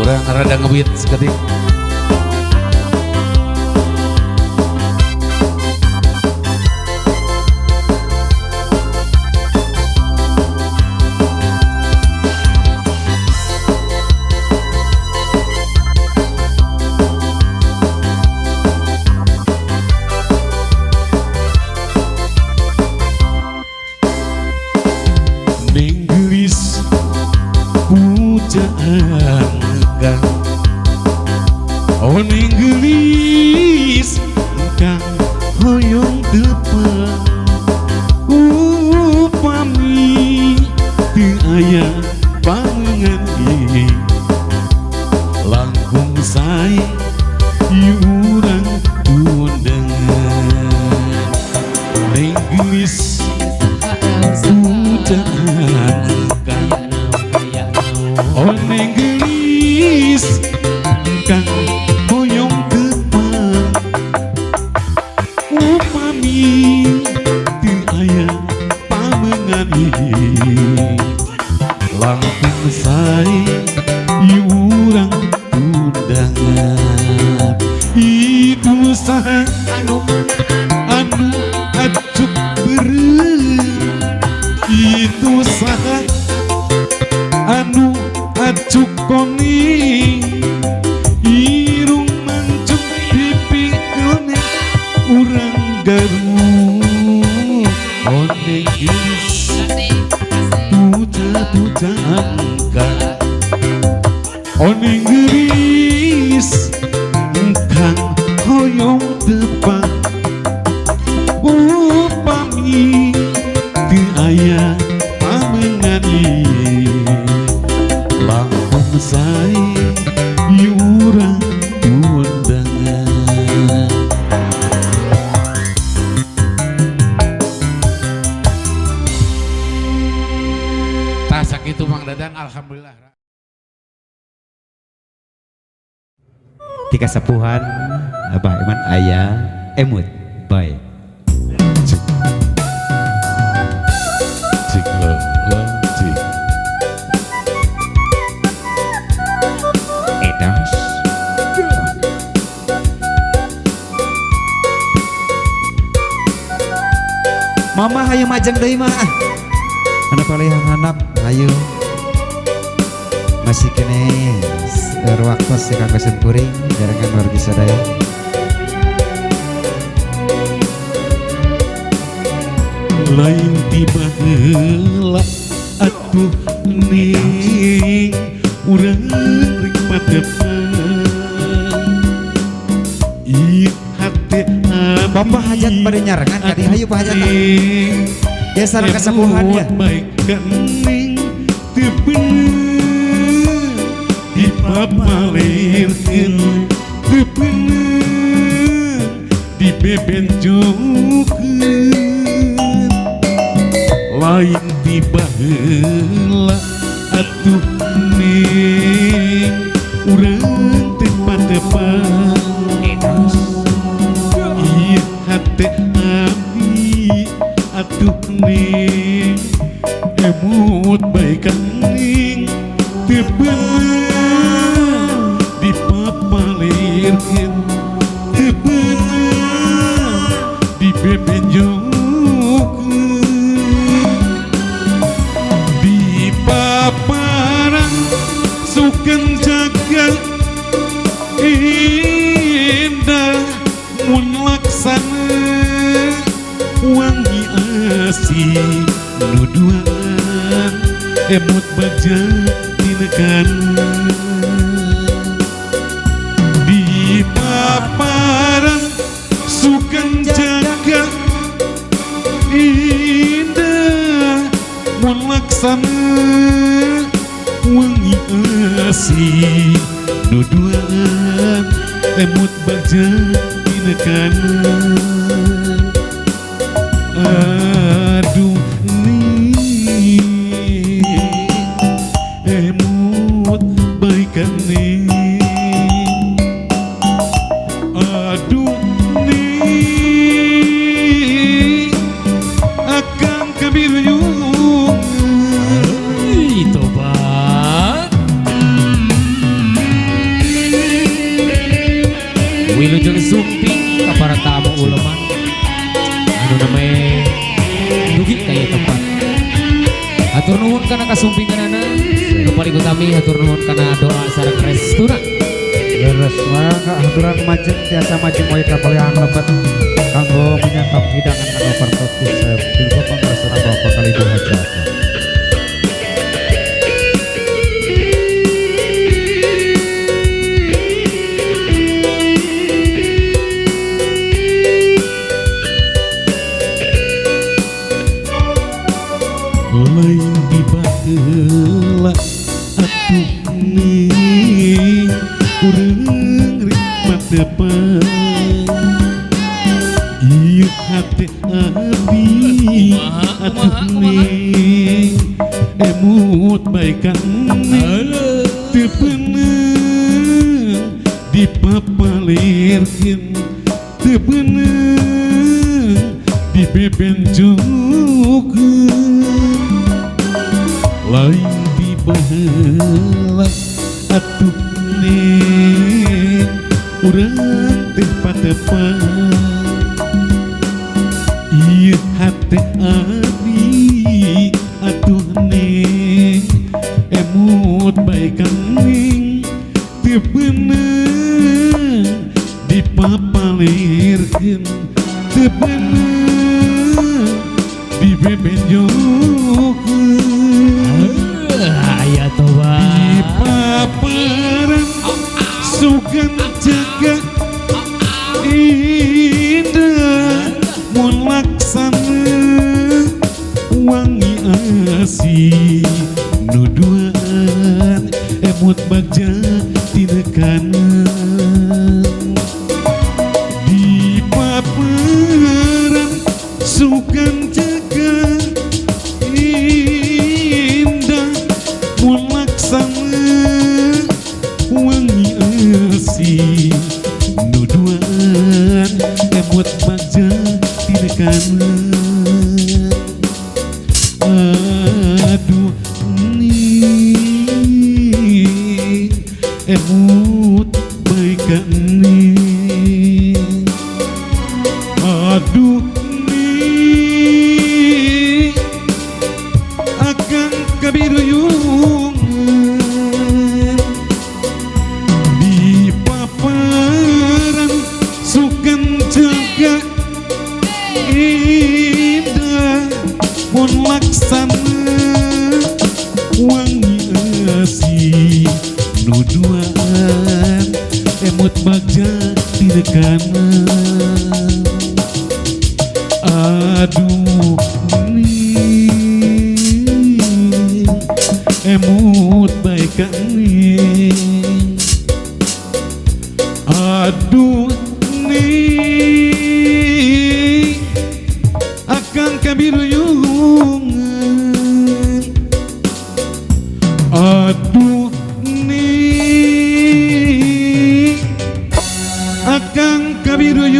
Kurang rada ngebeat seketik. Nenggelis pujaan kang, oh nenggelis kang hoyong depan, upami teu aya pangan ieu langkung sae urang tundangan. Nenggelis pujaan kang, oh nenggelis kang hoyong depan, upami teu aya pamengan langkung sae urang tundangan. Itu saha anu acuk beureum, itu saha anu acuk koning, irung mancuk pipi kelne urang garuk. Oh nenggelis puja-pujaan kang, oh nenggelis kang hoyong depan, upami teu aya pamengan langkung sae urang tundangan. Tah sakitu Mang Dadang, alhamdulillah. Di kasapuhan Abah Iman aya emut bae. Cik lo cik. Edas Mama hayu majang deui mah. Anak palihan hanap hayu. Masih kene waktu si kanggo sempureng jarangan wargi sadaya. Lain tiba heula atuh ning urang rek padepan, ieu hate Bapak hajat pada nyarengan kadi hayu Pak hajat. Ya sareng kasapuhan ya. Baik kening teu bener dipapalirkeun, teu bener dibebenjokeun. Lain tiba heula atuh ning urang teu padepan, ieu hate abdi atuh ning emut bae kening teu bener dipapalirkeun, teu bener dibebenjokeun. Paparan suken jagat indah mun laksana wangi asih nuduan emut baja tinekan. Di paparan suken jagat indah mun laksana wangi asih nuduan emut baja tinekan. Aduh nih emut baik nih, aduh nih akan kebiruyung. Tobat uleman anu namanya dugi kayak tempat. Hatur nuhun kana kasumpinganana, nu paling utami hatur nuhun kana doa sareng restuna. Beres mangga haturan majeng tiasa majeng moe kapolean lebet kanggo menyantap hidangan anu pertotis bilbo pangresna Bapak kali dua hajat. lain tiba heula atuh nih urang rikmat depan ieu hate abdi atuh nih emut baikan teu beunang dipapalirkeun teu beunang dibebenjokeun lain dibaheula atuh neng urang teh patepan ieu hate abdi atuh neng emut baikan ning teu beunang dipapalirkeun teu beunang dibebenjokeun Aya toba di paparan sugan jaga indah mun laksana wangi asih nuduan emut bagja tina kanan di paparan sugan jaga indah mun laksana wangi asih nuduan emut bagja tina kanan aduh ning emut baikan ning aduh ning akan kabiruyungan di paparan sukan jaga indah mun laksana wangi asih nuduan emut bagja tina kanan aduh ning emut baikan ning aduh ning akan kabiruyungan aduh ning akan kabiruyungan